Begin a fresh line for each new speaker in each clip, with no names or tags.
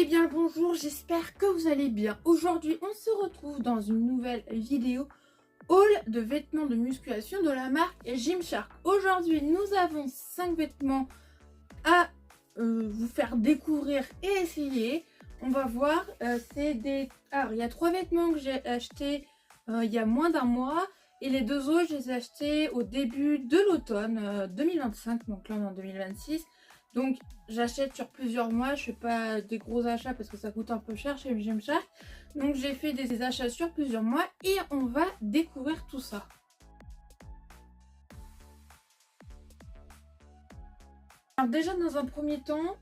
bien le bonjour, j'espère que vous allez bien. Aujourd'hui on se retrouve dans une nouvelle vidéo haul de vêtements de musculation de la marque Gymshark. Aujourd'hui nous avons 5 vêtements à vous faire découvrir et essayer. On va voir, Alors il y a 3 vêtements que j'ai achetés il y a moins d'un mois. Et les 2 autres je les ai achetés au début de l'automne 2025, donc là on est en 2026. Donc j'achète sur plusieurs mois, je fais pas des gros achats parce que ça coûte un peu cher chez Gymshark. Donc j'ai fait des achats sur plusieurs mois et on va découvrir tout ça. Alors déjà dans un premier temps,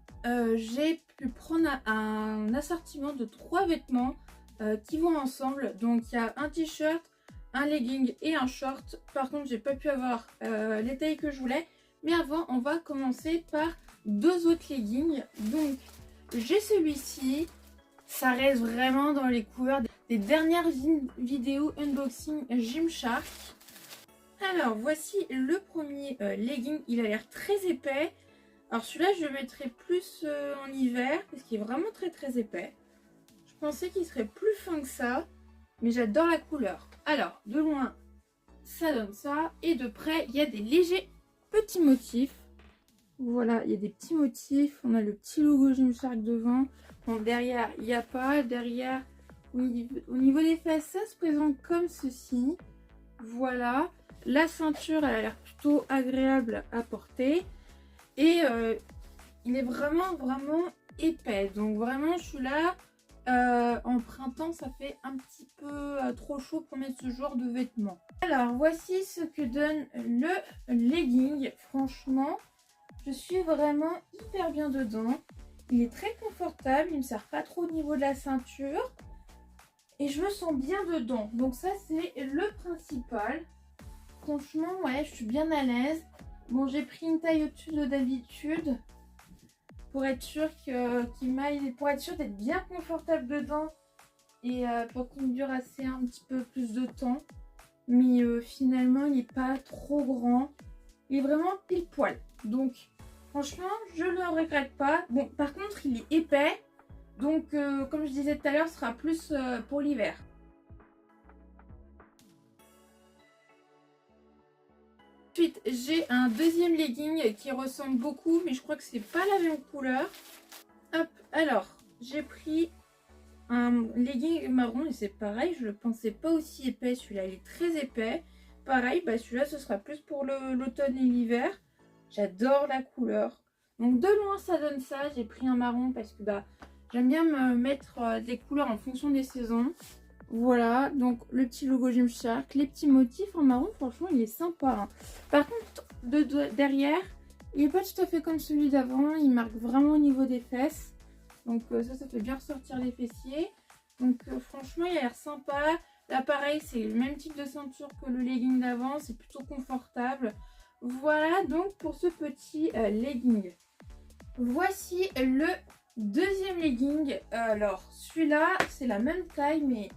j'ai pu prendre un assortiment de 3 vêtements qui vont ensemble. Donc il y a un t-shirt, un legging et un short. Par contre j'ai pas pu avoir les tailles que je voulais. Mais avant on va commencer par 2 autres leggings. Donc j'ai celui-ci, ça reste vraiment dans les couleurs des dernières vidéos unboxing Gymshark. Alors voici le premier legging, il a l'air très épais. Alors celui-là je le mettrai plus en hiver parce qu'il est vraiment très épais. Je pensais qu'il serait plus fin que ça, mais j'adore la couleur. Alors de loin ça donne ça et de près il y a des légers petits motifs. Voilà, il y a des petits motifs. On a le petit logo Gymshark devant. Bon, derrière, il n'y a pas. Derrière, au niveau des fesses, ça se présente comme ceci. Voilà. La ceinture, elle a l'air plutôt agréable à porter. Et il est vraiment épais. Donc vraiment, celui-là, en printemps, ça fait un petit peu trop chaud pour mettre ce genre de vêtements. Alors, voici ce que donne le legging. Franchement, je suis vraiment hyper bien dedans. Il est très confortable, il ne me sert pas trop au niveau de la ceinture. Et je me sens bien dedans. Donc ça c'est le principal. Franchement, ouais, je suis bien à l'aise. Bon, j'ai pris une taille au-dessus de d'habitude. Pour être sûr qu'il m'aille, pour être sûr d'être bien confortable dedans. Et pour qu'il me dure assez un petit peu plus de temps. Mais finalement, il n'est pas trop grand. Il est vraiment pile poil. Donc franchement, je ne le regrette pas. Bon, par contre, il est épais. Donc, comme je disais tout à l'heure, ce sera plus pour l'hiver. Ensuite, j'ai un deuxième legging qui ressemble beaucoup, mais je crois que c'est pas la même couleur. Hop, alors, j'ai pris un legging marron et c'est pareil. Je ne le pensais pas aussi épais. Celui-là, il est très épais. Pareil, bah, celui-là, ce sera plus pour l'automne et l'hiver. J'adore la couleur. Donc de loin ça donne ça. J'ai pris un marron parce que j'aime bien me mettre des couleurs en fonction des saisons. Voilà, donc le petit logo Gymshark, les petits motifs en marron, franchement il est sympa. Hein. Par contre derrière, il n'est pas tout à fait comme celui d'avant. Il marque vraiment au niveau des fesses. Donc ça fait bien ressortir les fessiers. Donc franchement il a l'air sympa. Là pareil, c'est le même type de ceinture que le legging d'avant. C'est plutôt confortable. Voilà donc pour ce petit legging. Voici le deuxième legging. Alors celui-là c'est la même taille, mais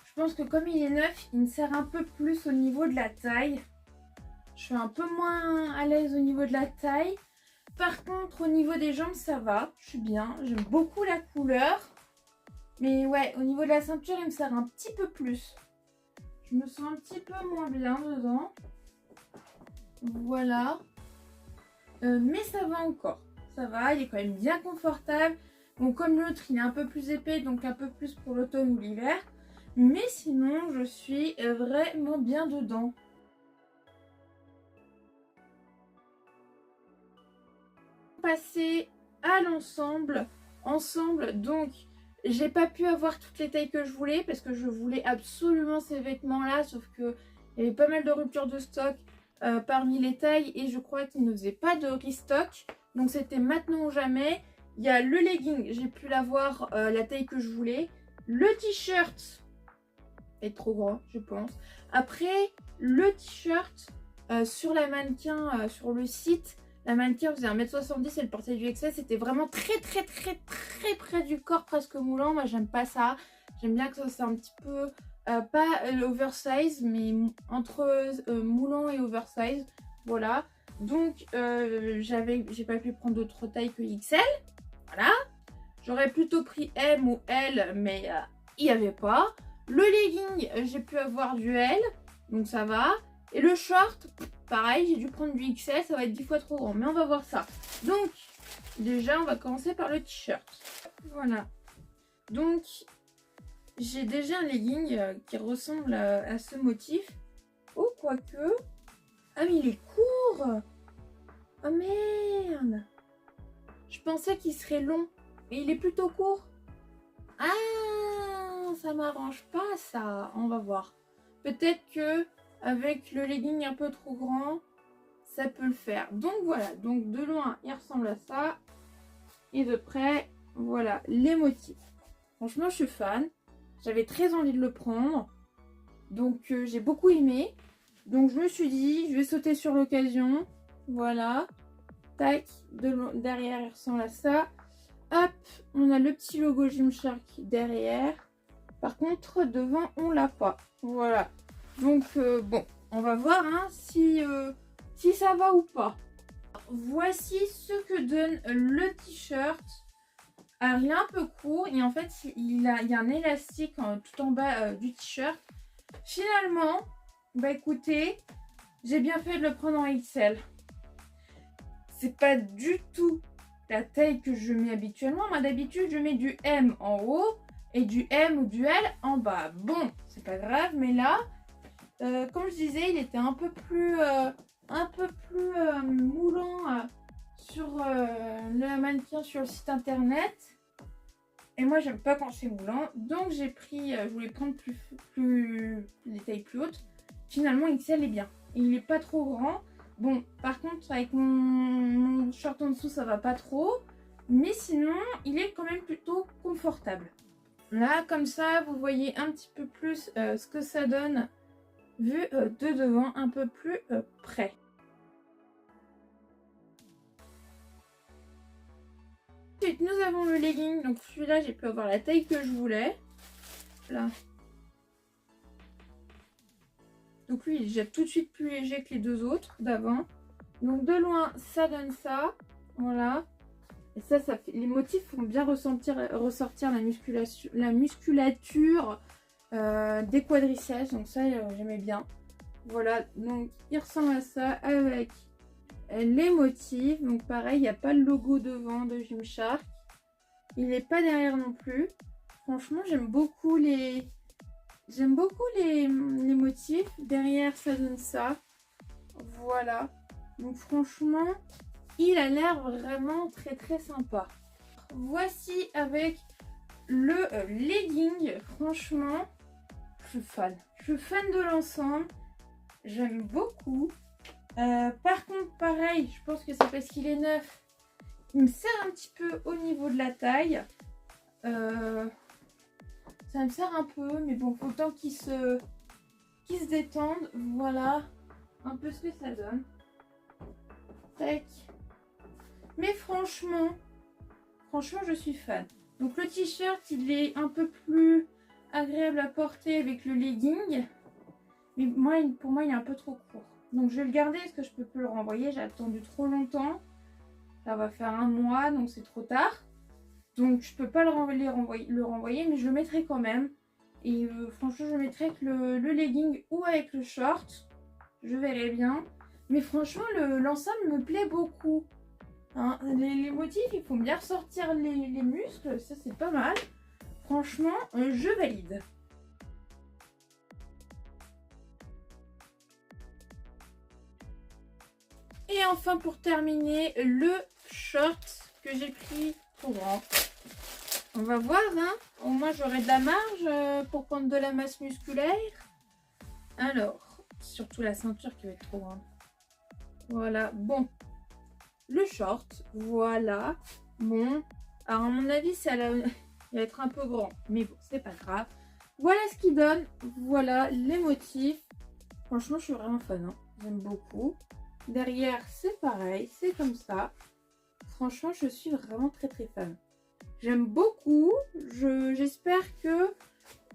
je pense que comme il est neuf, il me sert un peu plus au niveau de la taille. Je suis un peu moins à l'aise au niveau de la taille. Par contre au niveau des jambes ça va, je suis bien. J'aime beaucoup la couleur. Mais ouais, au niveau de la ceinture il me sert un petit peu plus. Je me sens un petit peu moins bien dedans. Voilà, mais ça va encore, ça va, il est quand même bien confortable. Bon, comme l'autre il est un peu plus épais, donc un peu plus pour l'automne ou l'hiver, mais sinon je suis vraiment bien dedans. Passer à l'ensemble, donc j'ai pas pu avoir toutes les tailles que je voulais parce que je voulais absolument ces vêtements là, sauf que il y avait pas mal de ruptures de stock parmi les tailles et je crois qu'ils ne faisaient pas de restock, donc c'était maintenant ou jamais. Il y a le legging, j'ai pu l'avoir la taille que je voulais. Le t-shirt est trop grand je pense. Après le t-shirt sur la mannequin, sur le site, la mannequin faisait 1m70 et elle portait du XS, c'était vraiment très près du corps, presque moulant. Moi j'aime pas ça, j'aime bien que ça soit un petit peu pas l'oversize, mais entre moulant et oversize. Voilà. Donc j'ai pas pu prendre d'autres tailles que XL. Voilà. J'aurais plutôt pris M ou L, mais il n'y avait pas. Le legging, j'ai pu avoir du L, donc ça va. Et le short, pareil, j'ai dû prendre du XL, ça va être 10 fois trop grand, mais on va voir ça. Donc, déjà, on va commencer par le t-shirt. Voilà. Donc, j'ai déjà un legging qui ressemble à ce motif. Oh, quoique. Ah, mais il est court. Oh, merde. Je pensais qu'il serait long, mais il est plutôt court. Ah, ça m'arrange pas, ça. On va voir. Peut-être que avec le legging un peu trop grand, ça peut le faire. Donc, voilà. Donc, de loin, il ressemble à ça. Et de près, voilà, les motifs. Franchement, je suis fan. J'avais très envie de le prendre. Donc, j'ai beaucoup aimé. Donc, je me suis dit, je vais sauter sur l'occasion. Voilà. Tac. Derrière, il ressemble à ça. Hop. On a le petit logo Gymshark derrière. Par contre, devant, on l'a pas. Voilà. Donc, bon. On va voir hein, si ça va ou pas. Voici ce que donne le t-shirt. Alors, il est un peu court et en fait, il y a un élastique tout en bas du t-shirt. Finalement, bah écoutez, j'ai bien fait de le prendre en XL. C'est pas du tout la taille que je mets habituellement. Moi, d'habitude, je mets du M en haut et du M ou du L en bas. Bon, c'est pas grave, mais là, comme je disais, il était un peu plus moulant sur le mannequin sur le site internet. Et moi, j'aime pas quand c'est moulant. Donc, j'ai pris, je voulais prendre les tailles plus hautes. Finalement, XL est bien. Et il est pas trop grand. Bon, par contre, avec mon short en dessous, ça va pas trop. Mais sinon, il est quand même plutôt confortable. Là, comme ça, vous voyez un petit peu plus ce que ça donne vu de devant, un peu plus près. Ensuite, nous avons le legging. Donc celui-là, j'ai pu avoir la taille que je voulais. Là. Donc lui, il est déjà tout de suite plus léger que les deux autres d'avant. Donc de loin, ça donne ça. Voilà. Et ça fait... Les motifs font bien ressortir la musculature des quadriceps. Donc ça, j'aimais bien. Voilà. Donc il ressemble à ça avec les motifs. Donc pareil, il n'y a pas le logo devant de Gymshark. Il n'est pas derrière non plus. Franchement, j'aime beaucoup les motifs. Derrière, ça donne ça. Voilà. Donc franchement, il a l'air vraiment très très sympa. Voici avec le legging. Franchement, je suis fan. Je suis fan de l'ensemble. J'aime beaucoup. Par contre, pareil, je pense que c'est parce qu'il est neuf. Il me serre un petit peu au niveau de la taille. Ça me serre un peu, mais bon, faut autant qu'il se détende. Voilà un peu ce que ça donne. Tac. Mais franchement, je suis fan. Donc le t-shirt, il est un peu plus agréable à porter avec le legging. Mais pour moi, il est un peu trop court. Donc je vais le garder parce que je peux plus le renvoyer. J'ai attendu trop longtemps. Ça va faire 1 mois, donc c'est trop tard. Donc je peux pas le renvoyer, mais je le mettrai quand même. Et franchement, je le mettrai avec le legging ou avec le short. Je verrai bien. Mais franchement, l'ensemble me plaît beaucoup. Hein, les motifs, il faut bien ressortir les muscles. Ça, c'est pas mal. Franchement, je valide. Et enfin, pour terminer, le short que j'ai pris trop grand. On va voir, hein. Au moins, j'aurai de la marge pour prendre de la masse musculaire. Alors, surtout la ceinture qui va être trop grande. Voilà, bon. Le short, voilà. Bon. Alors, à mon avis, il va être un peu grand. Mais bon, c'est pas grave. Voilà ce qu'il donne. Voilà les motifs. Franchement, je suis vraiment fan. Hein. J'aime beaucoup. Derrière, c'est pareil. C'est comme ça. Franchement, je suis vraiment très très fan. J'aime beaucoup. J'espère que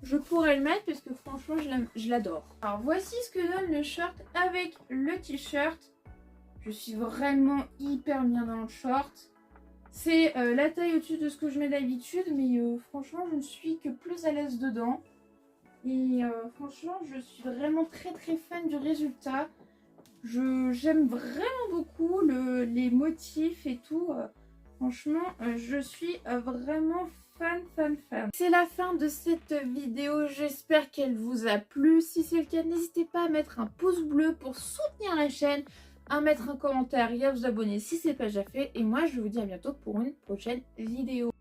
je pourrai le mettre parce que franchement, je l'adore. Alors, voici ce que donne le short avec le t-shirt. Je suis vraiment hyper bien dans le short. C'est la taille au-dessus de ce que je mets d'habitude, mais franchement, je ne suis que plus à l'aise dedans. Et franchement, je suis vraiment très très fan du résultat. J'aime vraiment beaucoup les motifs et tout. Franchement, je suis vraiment fan. C'est la fin de cette vidéo. J'espère qu'elle vous a plu. Si c'est le cas, n'hésitez pas à mettre un pouce bleu pour soutenir la chaîne, à mettre un commentaire et à vous abonner si ce n'est pas déjà fait. Et moi, je vous dis à bientôt pour une prochaine vidéo.